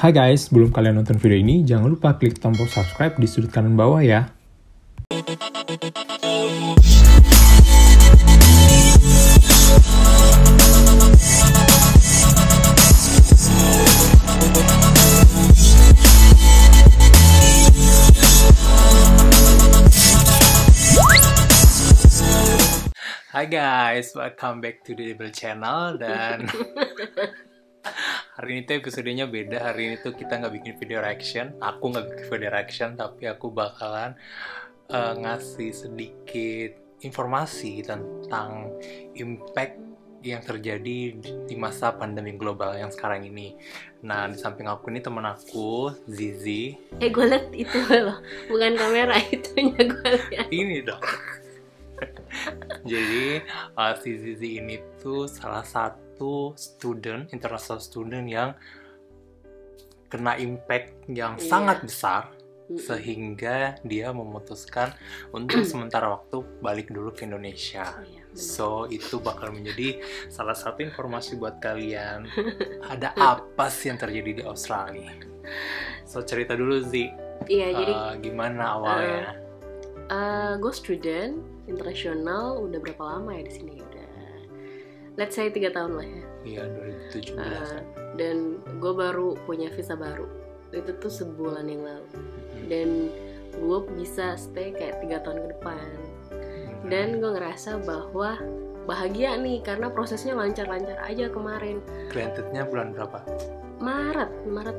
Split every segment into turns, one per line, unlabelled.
Hai guys, sebelum kalian nonton video ini, jangan lupa klik tombol subscribe di sudut kanan bawah ya. Hai guys, welcome back to the Dribble Channel. Dan hari ini tuh episodenya beda. Hari ini tuh kita nggak bikin video reaction. Aku nggak bikin video reaction, tapi aku bakalan ngasih sedikit informasi tentang impact yang terjadi di masa pandemi global yang sekarang ini. Nah, di samping aku ini teman aku, Zizi.
Gue liat itu loh, bukan kamera, itunya gue liat.
Ini dong. Jadi si Zizi ini tuh salah satu international student yang kena impact yang sangat besar, sehingga dia memutuskan untuk sementara waktu balik dulu ke Indonesia. So itu bakal menjadi salah satu informasi buat kalian. Ada apa sih yang terjadi di Australia? So cerita dulu Zi.
Iya, jadi
gimana awalnya?
gue student internasional udah berapa lama ya di sini? Udah, let's say 3 tahun lah ya.
Iya, 2017.
Dan gue baru punya visa baru. Itu tuh sebulan yang lalu. Dan gue bisa stay kayak 3 tahun ke depan. Dan gue ngerasa bahwa bahagia nih karena prosesnya lancar-lancar aja kemarin.
Grantednya bulan berapa?
Maret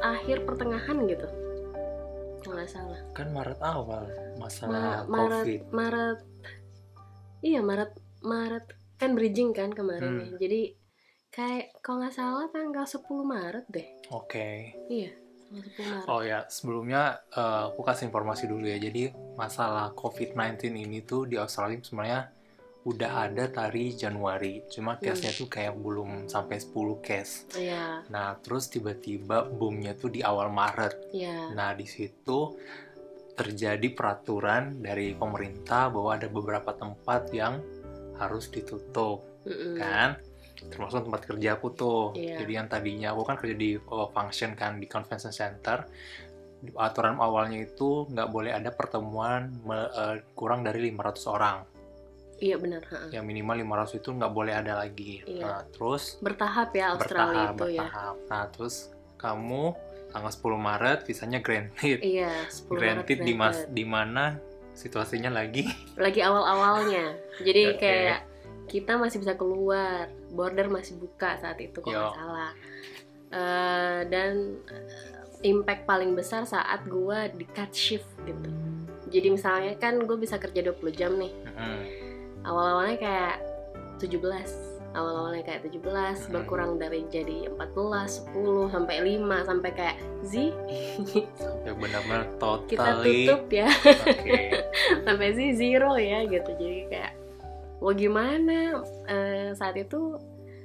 akhir pertengahan gitu. Kalau nggak salah.
Kan Maret awal masalah COVID.
Maret kan bridging kan kemarin ya. Jadi kayak kalau nggak salah tanggal 10 Maret deh.
Oke.
Iya, tanggal 10 Maret.
Oh ya, sebelumnya aku kasih informasi dulu ya. Jadi masalah COVID-19 ini tuh di Australia sebenarnya udah ada dari Januari. Cuma case-nya tuh kayak belum sampai 10 case.
Iya.
Nah, terus tiba-tiba boomnya tuh di awal Maret.
Iya.
Nah, di situ terjadi peraturan dari pemerintah bahwa ada beberapa tempat yang harus ditutup, kan? Termasuk tempat kerja aku tuh.
Iya.
Jadi yang tadinya aku kan kerja di function kan, di convention center. Aturan awalnya itu nggak boleh ada pertemuan kurang dari 500 orang.
Iya benar.
Yang minimal 500 itu nggak boleh ada lagi.
Iya.
Nah, terus
Bertahap ya Australia itu ya.
bertahap. Nah, terus kamu tanggal 10 Maret visanya granted.
Iya, 10
Granted
Maret.
di mana situasinya lagi
Awal-awalnya. Jadi
Oke.
kayak kita masih bisa keluar, border masih buka saat itu kalau nggak salah. Dan impact paling besar saat gue di cut shift gitu. Jadi misalnya kan gue bisa kerja 20 jam nih. Awal-awalnya kayak 17 berkurang dari jadi 14, 10, sampai 5, sampai kayak
sampai benar-benar totally
kita tutup ya.
Okay.
Sampai zero ya gitu. Jadi kayak wah gimana, saat itu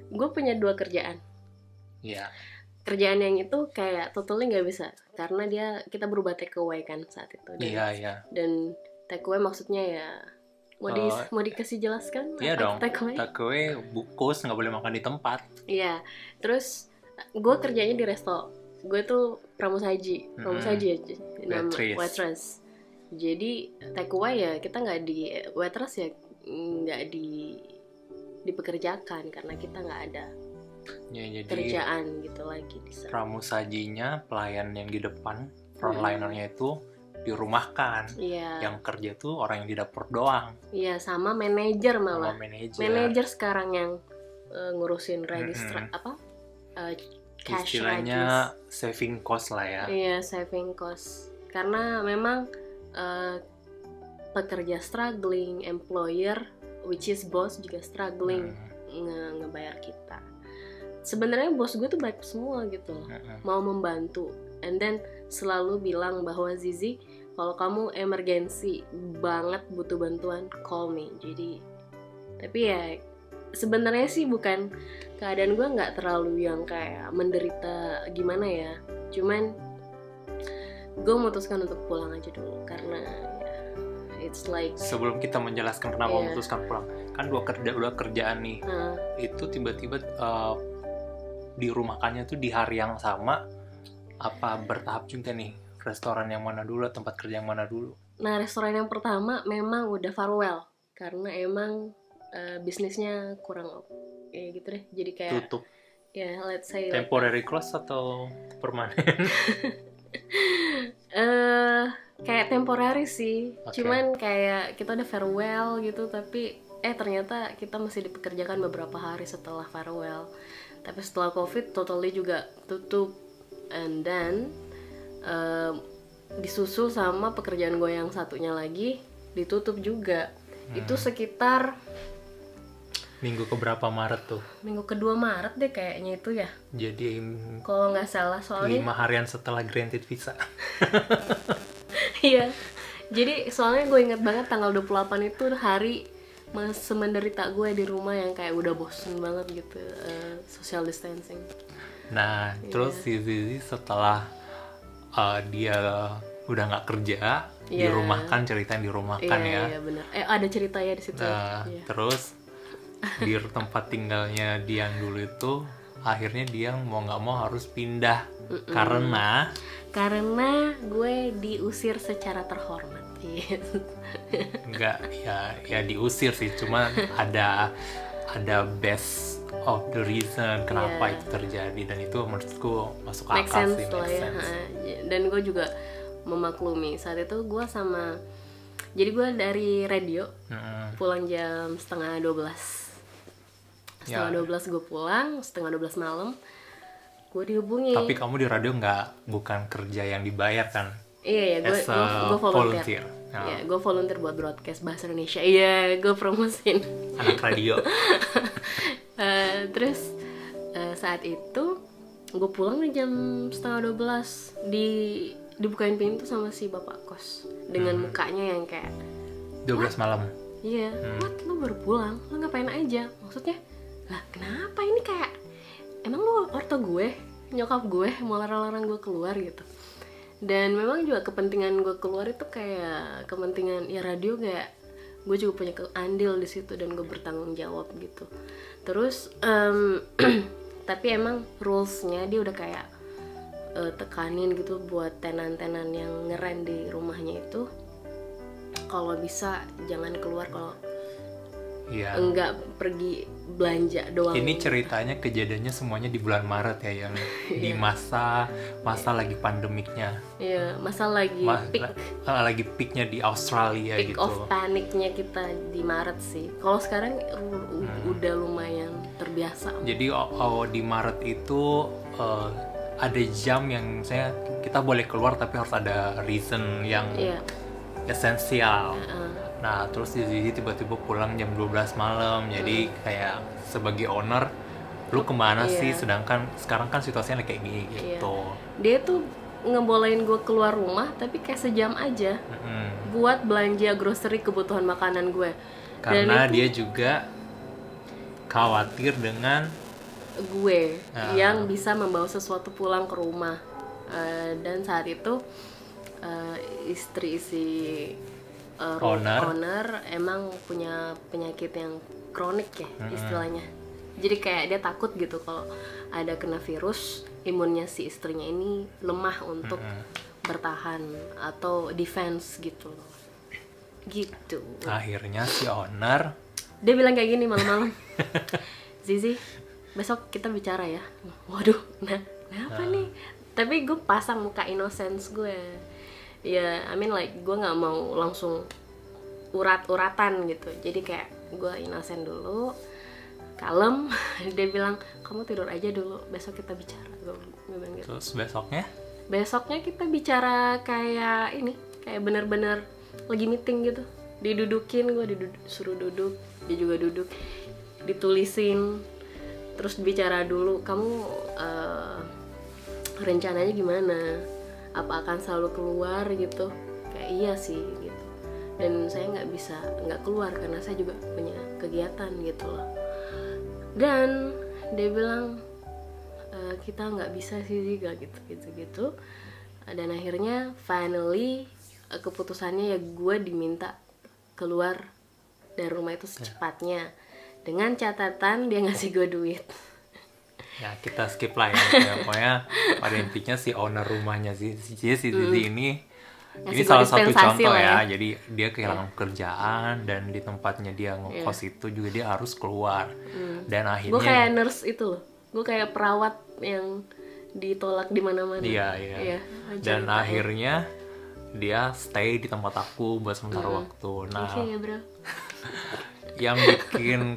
gue punya 2 kerjaan.
Iya.
Kerjaan yang itu kayak totally nggak bisa karena kita berubah take away kan saat itu.
Iya.
Dan take away maksudnya ya mau dikasih jelaskan?
Iya dong.
Take
away bukus, nggak boleh makan di tempat.
Iya. Terus gue kerjanya di resto. Gue tuh pramusaji aja. Waitress. Jadi take away ya kita nggak di waitress ya nggak dipekerjakan karena kita nggak ada
Ya, jadi
kerjaan gitu lagi di sana.
pramusajinya, pelayan yang di depan, frontlinernya itu dirumahkan.
Iya.
Yang kerja tuh orang yang di dapur doang.
Iya, sama manajer malah.
Sama
Manajer sekarang yang ngurusin register cash
istilahnya saving cost lah ya.
Iya, saving cost. Karena memang pekerja struggling, employer which is boss juga struggling ngebayar kita. Sebenarnya bos gue tuh baik semua gitu loh, mau membantu, and then selalu bilang bahwa Zizi, kalau kamu emergency banget butuh bantuan, call me. Jadi, tapi ya sebenarnya sih bukan keadaan gue nggak terlalu yang kayak menderita gimana ya, cuman gue memutuskan untuk pulang aja dulu karena it's like
sebelum kita menjelaskan kenapa memutuskan pulang, kan dua kerjaan nih, itu tiba-tiba dirumahkannya tuh di hari yang sama, apa bertahap juga nih, restoran yang mana dulu, tempat kerja yang mana dulu?
Nah, restoran yang pertama memang udah farewell karena emang bisnisnya kurang gitu deh. Jadi kayak
tutup.
Ya, let's say
temporary close atau permanen?
Kayak temporary sih.
Okay.
Cuman kayak kita udah farewell gitu, tapi ternyata kita masih dipekerjakan beberapa hari setelah farewell. Tapi setelah COVID totally juga tutup, and then disusul sama pekerjaan gue yang satunya lagi ditutup juga. Itu sekitar
minggu keberapa Maret tuh?
Minggu kedua Maret deh kayaknya itu ya.
Jadi
kalau nggak salah, soalnya
5 harian setelah granted visa.
Iya. Jadi soalnya gue inget banget tanggal 28 itu hari semenderita gue di rumah yang kayak udah bosen banget gitu, social distancing.
Nah, terus si Zizi setelah dia udah nggak kerja, dirumahkan, ceritain dirumahkan ya.
Iya benar. Ada ceritanya di situ.
Nah, terus di tempat tinggalnya dia dulu itu akhirnya dia mau nggak mau harus pindah karena
gue diusir secara terhormat.
Nggak, ya diusir sih, cuma ada best of the reason kenapa itu terjadi, dan itu menurutku masuk akal sih, make sense.
Dan gue juga memaklumi saat itu gue jadi gue dari radio pulang jam setengah 12 gue pulang, setengah 12 malam gue dihubungi.
Tapi kamu di radio bukan kerja yang dibayar kan?
Iya, gue volunteer. Iya, gue volunteer buat broadcast bahasa Indonesia. Iya, gue promosin
anak radio.
Terus saat itu gue pulang di jam setengah 12, dibukain pintu sama si bapak kos dengan mukanya yang kayak
12 malam.
Iya, what, lo baru pulang, lo ngapain aja? Maksudnya, lah kenapa ini, kayak emang lo orto gue, nyokap gue mau larang-larang gue keluar gitu. Dan memang juga kepentingan gue keluar itu kayak kepentingan ya radio, kayak gue juga punya andil di situ dan gue bertanggung jawab gitu. Terus tapi emang rulesnya dia udah kayak tekanin gitu buat tenan-tenan yang ngeren di rumahnya itu, kalau bisa jangan keluar kalau enggak pergi belanja doang.
Ini ceritanya kejadiannya semuanya di bulan Maret ya, yang di masa lagi pandemiknya.
Iya, masa lagi
lagi peaknya di Australia
peak
gitu.
Peak of paniknya kita di Maret sih. Kalau sekarang udah lumayan terbiasa.
Jadi di Maret itu ada jam yang kita boleh keluar tapi harus ada reason yang esensial. Nah, terus Zizi tiba-tiba pulang jam 12 malam. Jadi kayak sebagai owner, lu kemana sih? Sedangkan sekarang kan situasinya kayak gini gitu.
Dia tuh ngebolehin gue keluar rumah tapi kayak sejam aja buat belanja grocery kebutuhan makanan gue.
Karena dia juga khawatir dengan
gue yang bisa membawa sesuatu pulang ke rumah. Dan saat itu istri owner emang punya penyakit yang kronik ya istilahnya. Jadi kayak dia takut gitu kalau ada kena virus, imunnya si istrinya ini lemah untuk bertahan atau defense gitu.
Akhirnya si owner
dia bilang kayak gini malam-malam, Zizi, besok kita bicara ya. Waduh, kenapa nih? Tapi gue pasang muka innocence gue. Ya, I mean like gue nggak mau langsung urat-uratan gitu. Jadi kayak gue innocent dulu, kalem. Dia bilang kamu tidur aja dulu, besok kita bicara. Gue bilang gitu.
Terus besoknya
kita bicara kayak bener-bener lagi meeting gitu. Didudukin, gue suruh duduk, dia juga duduk, ditulisin, terus bicara dulu, kamu rencananya gimana? Apa akan selalu keluar gitu? Kayak iya sih gitu. Dan saya nggak keluar karena saya juga punya kegiatan gitu loh. Dan dia bilang kita nggak bisa sih gitu. Dan akhirnya finally keputusannya ya gue diminta keluar dari rumah itu secepatnya, dengan catatan dia ngasih gue duit.
Ya kita skip lah ya. Pokoknya pada intinya si owner rumahnya si Zizi ini salah satu contoh ya. Jadi dia kehilangan pekerjaan dan di tempatnya dia ngekos itu juga dia harus keluar. Dan akhirnya
gue kayak nurse itu loh. Gue kayak perawat yang ditolak di mana-mana.
Iya. Dan akhirnya dia stay di tempat aku buat sementara waktu. Nah,
okay, bro.
Yang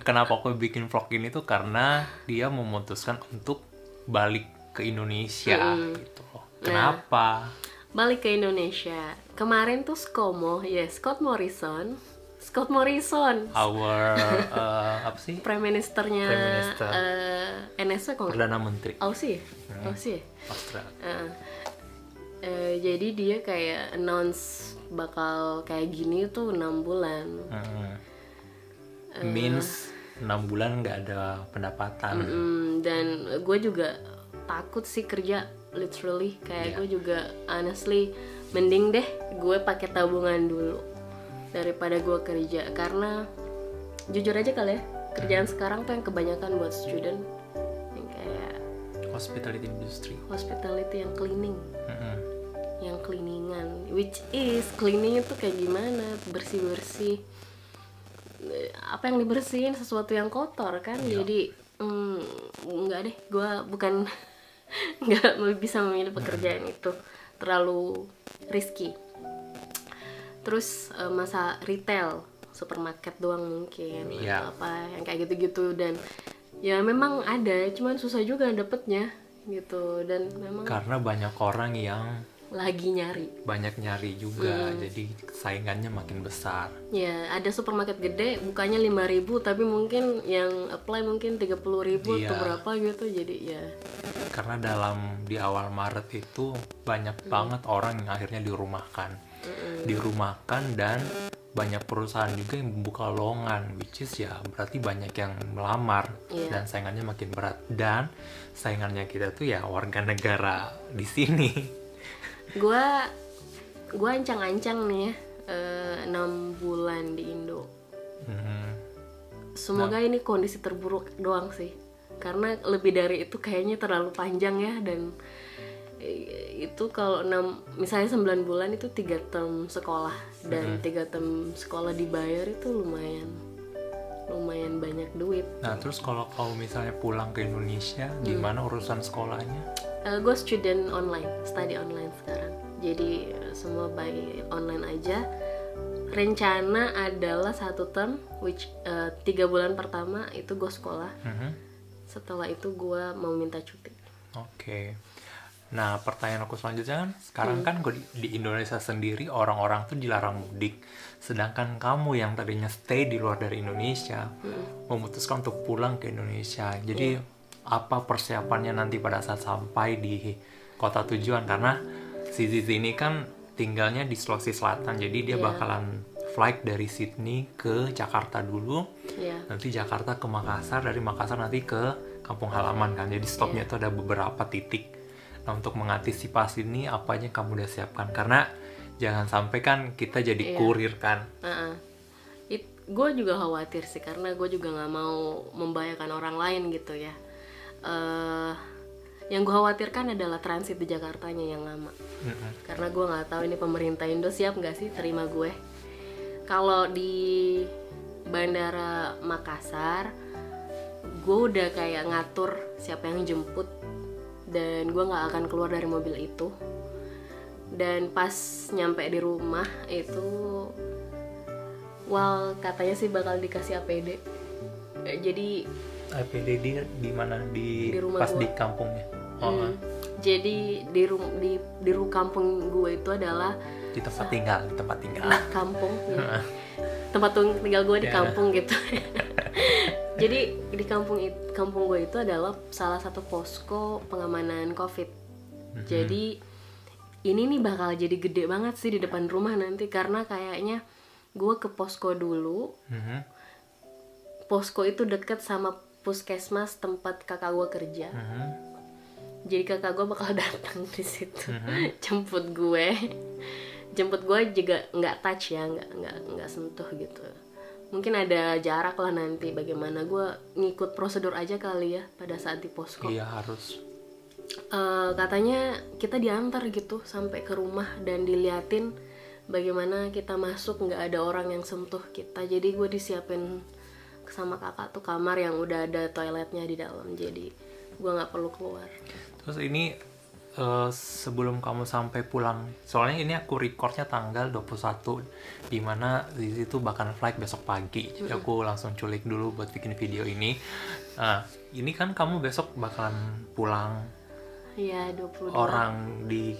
kenapa aku bikin vlog ini tuh karena dia memutuskan untuk balik ke Indonesia gitu. Kenapa?
Balik ke Indonesia. Kemarin tuh Scott Morrison.
Our apa sih?
Prime Ministernya NSW kok.
Perdana Menteri.
Aussie.
Australia.
Jadi dia kayak announce bakal kayak gini tuh 6 bulan.
Means 6 bulan nggak ada pendapatan.
Dan gue juga takut sih kerja literally kayak gue juga honestly mending deh gue pakai tabungan dulu daripada gue kerja, karena jujur aja kali ya kerjaan sekarang tuh yang kebanyakan buat student yang kayak
hospitality industry,
yang cleaning, yang cleaningan, which is cleaning itu kayak gimana, bersih apa yang dibersihin sesuatu yang kotor kan. Jadi enggak deh, gue bukan nggak bisa memilih pekerjaan itu, terlalu risky. Terus masa retail, supermarket doang mungkin atau apa yang kayak gitu-gitu, dan ya memang ada, cuman susah juga dapetnya gitu, dan memang
karena banyak orang yang
lagi banyak nyari juga,
jadi saingannya makin besar.
Ya ada supermarket gede bukanya 5.000 tapi mungkin yang apply mungkin 30.000 atau berapa gitu, jadi ya
karena di awal Maret itu banyak banget orang yang akhirnya dirumahkan dan banyak perusahaan juga yang membuka lowongan, which is ya berarti banyak yang melamar dan saingannya makin berat, dan saingannya kita tuh ya warga negara di sini.
Gue ancang-ancang nih ya 6 bulan di Indo. Semoga ini kondisi terburuk doang sih, karena lebih dari itu kayaknya terlalu panjang ya, dan itu kalau misalnya 9 bulan itu 3 term sekolah, dan 3 term sekolah dibayar itu lumayan banyak duit.
Nah terus kalau misalnya pulang ke Indonesia, gimana urusan sekolahnya?
Gue student online, study online sekarang, jadi semua by online aja. Rencana adalah 1 term, which 3 bulan pertama itu gue sekolah. Setelah itu gue mau minta cuti.
Oke. Nah pertanyaan aku selanjutnya kan, sekarang kan di Indonesia sendiri orang-orang tuh dilarang mudik, sedangkan kamu yang tadinya stay di luar dari Indonesia memutuskan untuk pulang ke Indonesia. Jadi apa persiapannya nanti pada saat sampai di kota tujuan, karena si Zizi ini kan tinggalnya di Sulawesi Selatan, jadi dia bakalan flight dari Sydney ke Jakarta dulu, nanti Jakarta ke Makassar, dari Makassar nanti ke kampung halaman kan, jadi stopnya itu ada beberapa titik. Nah untuk mengantisipasi ini apa aja kamu udah siapkan, karena jangan sampai kan kita jadi kurir kan.
Gue juga khawatir sih, karena gue juga nggak mau membahayakan orang lain gitu ya. Yang gue khawatirkan adalah transit di Jakartanya yang lama, karena gue nggak tahu ini pemerintah Indo siap nggak sih terima gue. Kalau di Bandara Makassar, gue udah kayak ngatur siapa yang jemput, dan gue nggak akan keluar dari mobil itu. Dan pas nyampe di rumah itu, katanya sih bakal dikasih APD. Jadi
APD di mana, di
rumah
pas gua. Di kampungnya.
Jadi di kampung gue itu adalah
di tempat tinggal.
Kampung ya. Tempat tinggal gue di kampung gitu. Jadi di kampung gue itu adalah salah satu posko pengamanan COVID. Jadi ini nih bakal jadi gede banget sih di depan rumah nanti, karena kayaknya gue ke posko dulu. Posko itu deket sama puskesmas tempat kakak gue kerja. Jadi kakak gue bakal datang di situ, jemput gue juga nggak touch ya, nggak sentuh gitu. mungkin ada jarak lah nanti. Bagaimana gue ngikut prosedur aja kali ya pada saat di posko.
Iya harus.
Katanya kita diantar gitu sampai ke rumah dan diliatin bagaimana kita masuk, nggak ada orang yang sentuh kita. Jadi gue disiapin sama kakak tuh kamar yang udah ada toiletnya di dalam, jadi gue nggak perlu keluar.
Terus ini sebelum kamu sampai pulang, soalnya ini aku recordnya tanggal 21, dimana Zizi tuh bakal flight besok pagi, jadi aku langsung culik dulu buat bikin video ini. Nah, ini kan kamu besok bakalan pulang.
Iya, 22.
Orang di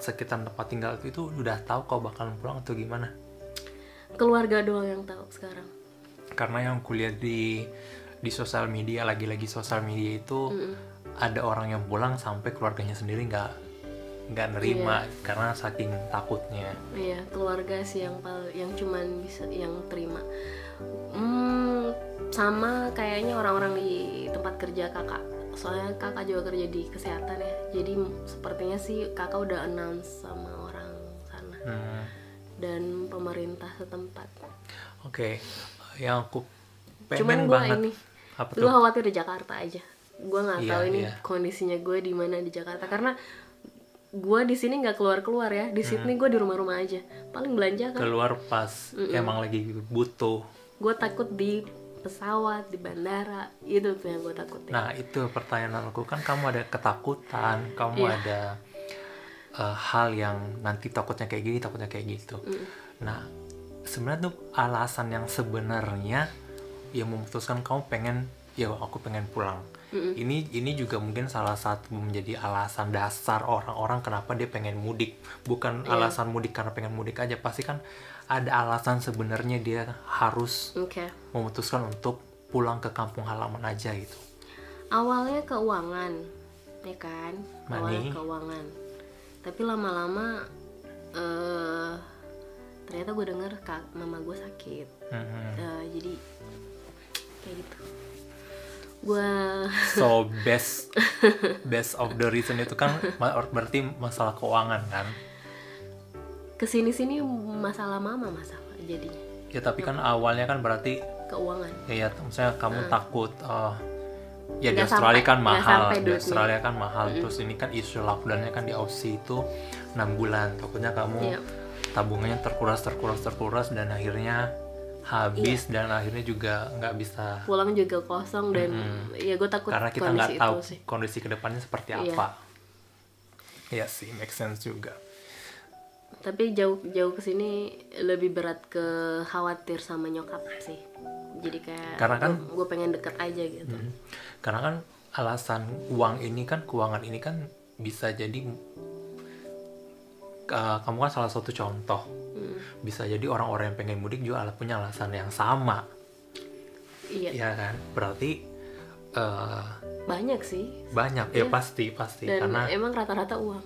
sekitar tempat tinggal itu udah tahu kau bakalan pulang atau gimana?
Keluarga doang yang tahu sekarang.
Karena yang kulihat di sosial media, lagi-lagi sosial media itu ada orang yang pulang sampai keluarganya sendiri nggak nerima karena saking takutnya.
Iya, keluarga sih yang cuman bisa yang terima. Sama kayaknya orang-orang di tempat kerja kakak. Soalnya kakak juga kerja di kesehatan ya. Jadi sepertinya sih kakak udah announce sama orang sana dan pemerintah setempat.
Oke. Yang aku
pengen banget. Lu khawatir di Jakarta aja. Gue nggak tahu ini kondisinya gue di mana di Jakarta, karena gue di sini nggak keluar ya. Di Sydney gue di rumah aja, paling belanja kan
keluar pas emang lagi butuh.
Gue takut di pesawat, di bandara, itu tuh yang gue takutin.
Nah itu pertanyaan aku, kan kamu ada ketakutan, kamu ada hal yang nanti takutnya kayak gini, takutnya kayak gitu. Nah sebenarnya tuh alasan yang sebenarnya yang memutuskan kamu pengen, ya aku pengen pulang. Ini juga mungkin salah satu menjadi alasan dasar orang-orang kenapa dia pengen mudik. Bukan alasan mudik karena pengen mudik aja, pasti kan ada alasan sebenarnya dia harus memutuskan untuk pulang ke kampung halaman aja gitu.
Awalnya keuangan, ya kan? Awalnya keuangan. Tapi lama-lama ternyata gue denger mama gue sakit. Jadi kayak gitu.
So best of the reason itu kan berarti masalah keuangan kan?
Kesini-sini masalah mama jadinya.
Ya tapi kan awalnya kan berarti
keuangan.
Ya maksudnya kamu takut ya di Australia kan mahal, terus ini kan isu lockdownnya kan di Aussie itu 6 bulan, takutnya kamu tabungannya terkuras dan akhirnya habis dan akhirnya juga nggak bisa
pulang, juga kosong dan ya gue takut
karena kita nggak tahu kondisi kedepannya seperti apa. Ya sih, make sense juga.
Tapi jauh kesini lebih berat ke khawatir sama nyokap sih. Jadi kayak
karena kan
gue pengen deket aja gitu.
Karena kan alasan keuangan ini kan bisa jadi kamu kan salah satu contoh. Bisa jadi orang-orang yang pengen mudik juga punya alasan yang sama. Iya kan? Berarti
banyak sih.
Banyak, ya pasti.
Dan
karena
emang rata-rata uang.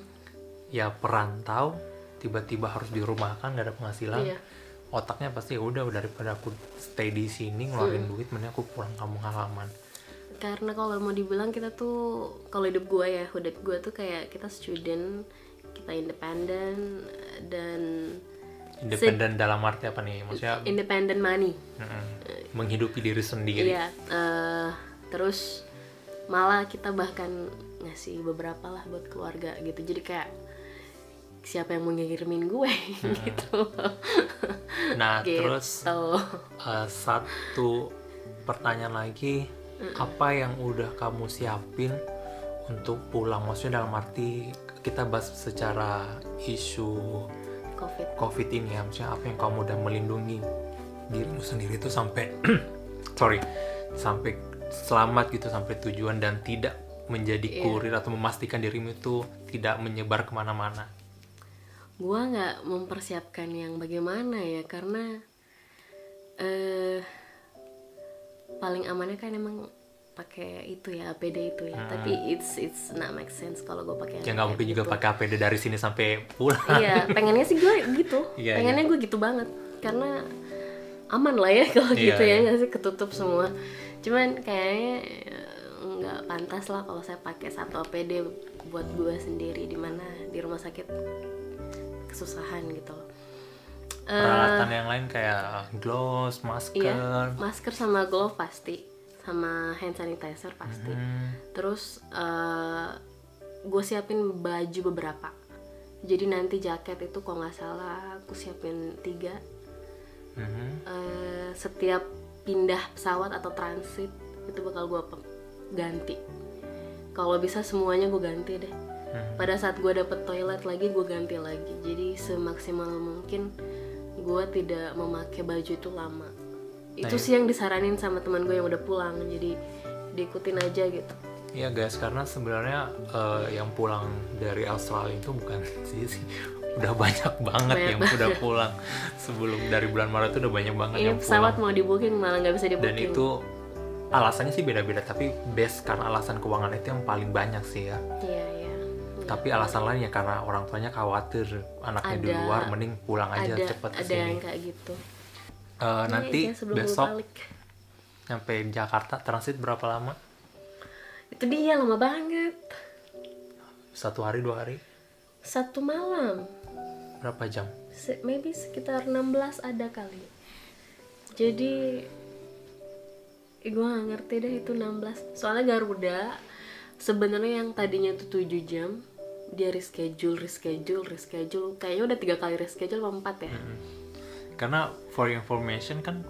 Ya perantau tiba-tiba harus dirumahkan, gak ada penghasilan. Otaknya pasti ya udah daripada aku stay di sini ngeluarin duit, mending aku pulang kampung halaman.
Karena kalau mau dibilang kita tuh, kalau hidup gue tuh kayak kita student, kita independen dan
independen dalam arti apa nih? Maksudnya
independent money.
Menghidupi diri sendiri.
Iya. Terus malah kita bahkan ngasih beberapa lah buat keluarga gitu. Jadi kayak siapa yang mau ngirimin gue gitu.
Nah
gitu.
Terus satu pertanyaan lagi, apa yang udah kamu siapin untuk pulang? Maksudnya dalam arti kita bahas secara isu COVID ini ya, maksudnya apa yang kamu udah melindungi dirimu sendiri itu sampai sampai selamat gitu, sampai tujuan dan tidak menjadi kurir atau memastikan dirimu itu tidak menyebar kemana-mana.
Gua nggak mempersiapkan yang bagaimana ya, karena paling amannya kan emang pakai itu ya, APD itu ya. Tapi it's not make sense kalau gue pakai.
Ya nggak mungkin juga pakai APD dari sini sampai pulang.
Iya, pengennya sih gue gitu. Pengennya gue gitu banget, karena aman lah ya kalau gitu ya, nggak sih ketutup semua. Cuman kayaknya nggak pantas lah kalau saya pakai satu APD buat gue sendiri, di mana di rumah sakit kesusahan gitu loh.
Peralatan yang lain kayak gloves, masker.
Iya, masker sama glove pasti, sama hand sanitizer pasti. Terus gue siapin baju beberapa. Jadi nanti jaket itu kalau nggak salah aku siapin 3. Setiap pindah pesawat atau transit itu bakal gue ganti. Kalau bisa semuanya gue ganti deh. Pada saat gue dapet toilet lagi gue ganti lagi. Jadi semaksimal mungkin gue tidak memakai baju itu lama. Itu sih yang disaranin sama teman gue yang udah pulang. Jadi diikutin aja gitu.
Iya guys, karena sebenarnya yang pulang dari Australia itu bukan sih udah banyak banget yang udah pulang sebelum dari bulan Maret itu udah banyak banget yang pulang.
Pesawat mau di booking malah nggak bisa di booking.
Dan itu alasannya sih beda-beda, tapi base karena alasan keuangan itu yang paling banyak sih ya.
Iya.
Tapi alasan lainnya karena orang tuanya khawatir anaknya di luar, mending pulang aja cepet kesini.
Ada yang kayak gitu.
Nanti besok nyampe Jakarta transit berapa lama?
Itu dia lama banget.
1 hari 2 hari?
1 malam.
Berapa jam?
Maybe sekitar 16 ada kali. Jadi gue gak ngerti deh itu 16. Soalnya Garuda sebenarnya yang tadinya tuh 7 jam, dia reschedule. Kayaknya udah 3 kali reschedule atau 4 ya.
Karena for information kan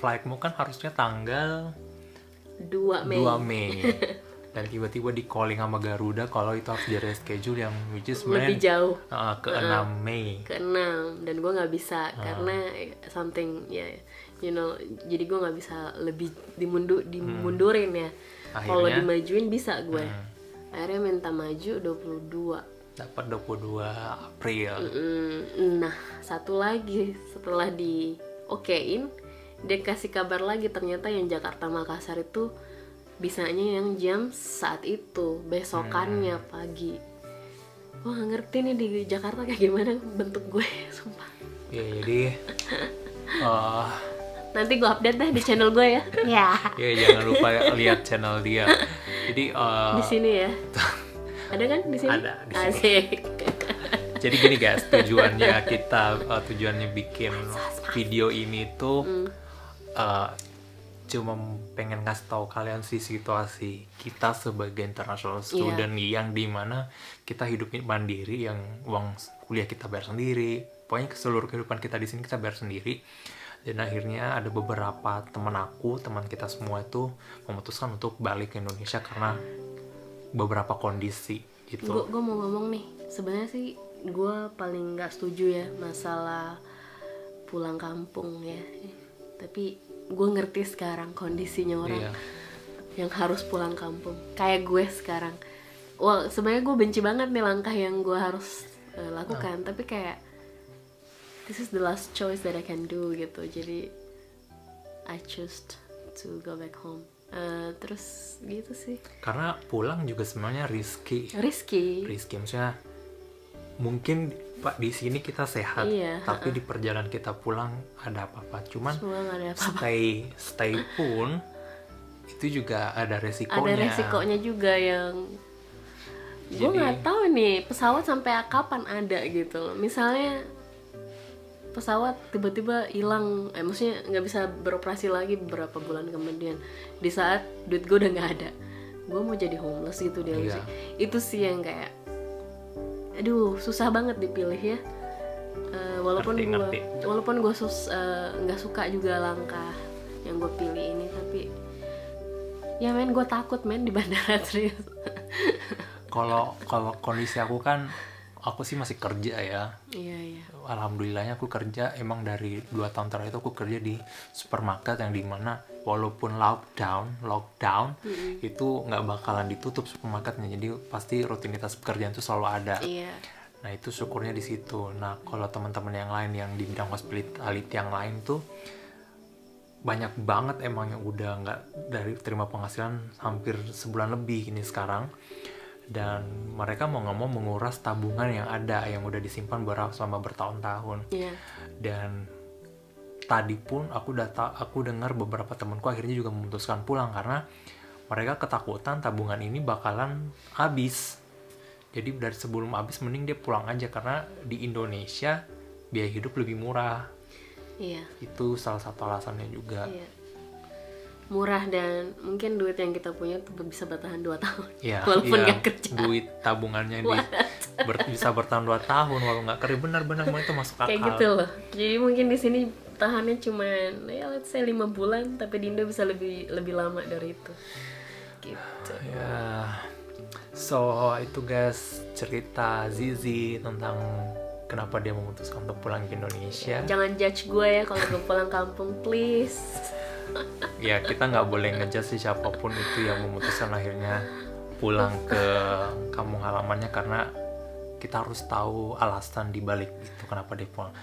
flightmu kan harusnya tanggal
2 Mei.
Dan tiba-tiba di calling sama Garuda kalau itu harus di reschedule yang which is
lebih jauh
ke 6 Mei.
Ke 6 dan gue nggak bisa karena something jadi gue nggak bisa lebih dimundurin ya. Kalau dimajuin bisa gue. Akhirnya minta maju 22.
Dapat 22 April.
Nah, satu lagi setelah di okein, dia kasih kabar lagi ternyata yang Jakarta Makassar itu bisanya yang jam saat itu, besokannya pagi. Wah, gak ngerti nih di Jakarta kayak gimana bentuk gue, sumpah.
Ya, jadi
nanti gue update deh di channel gue ya.
Ya, jangan lupa lihat channel dia. Jadi
di sini ya. Ada kan di sini?
Ada di sini.
Asik.
Jadi gini guys, tujuannya bikin video ini tuh cuma pengen ngasih tahu kalian sih situasi kita sebagai international student yang dimana kita hidupnya mandiri, yang uang kuliah kita bayar sendiri, pokoknya seluruh kehidupan kita di sini kita bayar sendiri. Dan akhirnya ada beberapa teman kita semua itu memutuskan untuk balik ke Indonesia karena beberapa kondisi gitu.
Gue mau ngomong nih, sebenarnya sih gue paling nggak setuju ya masalah pulang kampung ya. Tapi gue ngerti sekarang kondisinya orang yang harus pulang kampung. Kayak gue sekarang. Wah, sebenarnya gue benci banget nih langkah yang gue harus lakukan. Tapi kayak this is the last choice that I can do gitu. Jadi I choose to go back home. Terus gitu sih.
Karena pulang juga sebenarnya risky. Maksudnya mungkin Pak di sini kita sehat, tapi di perjalanan kita pulang ada apa-apa. Cuman stay pun itu juga ada resikonya.
Ada resikonya juga yang gue nggak tahu nih pesawat sampai kapan ada gitu. Misalnya pesawat tiba-tiba hilang, maksudnya nggak bisa beroperasi lagi beberapa bulan kemudian, di saat duit gue udah nggak ada, gue mau jadi homeless gitu dia. Itu sih yang kayak aduh susah banget dipilih ya. Walaupun gue nggak suka juga langkah yang gue pilih ini, tapi ya men gue takut men di bandara serius.
Kalau kondisi aku kan aku sih masih kerja ya.
Iya.
Alhamdulillahnya aku kerja, emang dari 2 tahun terakhir itu aku kerja di supermarket yang dimana walaupun lockdown itu nggak bakalan ditutup supermarketnya, jadi pasti rutinitas pekerjaan itu selalu ada. Nah itu syukurnya di situ. Nah kalau teman-teman yang lain yang di bidang hospitality yang lain tuh banyak banget emang yang udah nggak dari terima penghasilan hampir sebulan lebih ini sekarang, dan mereka mau nggak mau menguras tabungan yang ada yang udah disimpan selama bertahun-tahun. Dan tadi pun aku dengar beberapa temanku akhirnya juga memutuskan pulang karena mereka ketakutan tabungan ini bakalan habis. Jadi dari sebelum habis mending dia pulang aja, karena di Indonesia biaya hidup lebih murah.
Iya.
Itu salah satu alasannya juga.
Iya. Murah, dan mungkin duit yang kita punya tuh bisa bertahan 2 tahun.
Iya,
walaupun
iya,
nggak kerja.
Duit tabungannya bisa bertahan 2 tahun walau nggak kerja. Benar-benar itu masuk akal.
Kayak gitu loh. Jadi mungkin di sini tahannya cuman ya let's say 5 bulan, tapi di Indo bisa lebih lama dari itu. Gitu.
Ya. So, itu guys cerita Zizi tentang kenapa dia memutuskan untuk pulang ke Indonesia.
Jangan judge gue ya kalau gue pulang kampung, please.
Ya, kita nggak boleh ngejudge siapapun itu yang memutuskan akhirnya pulang ke kampung halamannya, karena kita harus tahu alasan dibalik itu kenapa dia pulang.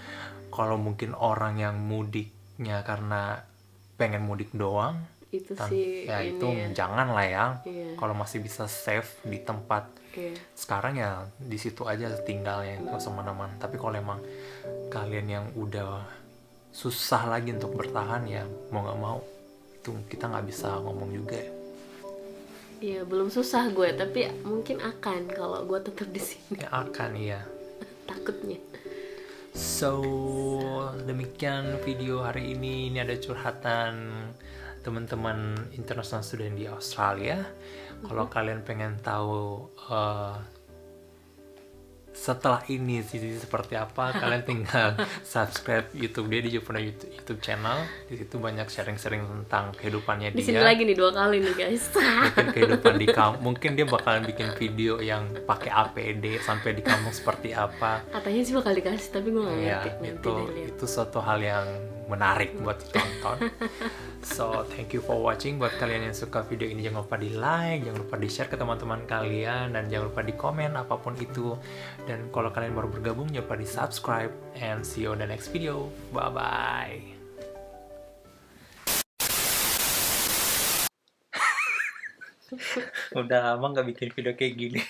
Kalau mungkin orang yang mudiknya karena pengen mudik doang,
itu sih
ya itu
ya.
jangan lah ya.
Iya.
Kalau masih bisa save di tempat sekarang ya di situ aja tinggalnya, nggak usah mana-mana. Tapi kalau emang kalian yang udah susah lagi untuk bertahan, ya mau nggak mau itu kita nggak bisa ngomong juga.
Iya, belum susah gue, tapi mungkin akan kalau gue tetap di sini.
Ya akan, iya.
Takutnya.
So, demikian video hari ini. Ini ada curhatan teman-teman international student di Australia. Kalau kalian pengen tahu setelah ini sih seperti apa, kalian tinggal subscribe YouTube dia, dia juga punya YouTube channel. Di situ banyak sharing-sharing tentang kehidupannya dia.
Di sini lagi nih 2 kali nih guys.
Mungkin kehidupan di kampung, mungkin dia bakalan bikin video yang pakai APD sampai di kampung seperti apa.
Katanya sih bakal dikasih, tapi gue nggak ngerti.
Ya, itu suatu hal yang menarik buat ditonton. So, thank you for watching. Buat kalian yang suka video ini, jangan lupa di like, jangan lupa di share ke teman-teman kalian, dan jangan lupa di komen apapun itu. Dan kalau kalian baru bergabung, jangan lupa di subscribe, and see you on the next video. Bye bye. Udah lama nggak bikin video kayak gini.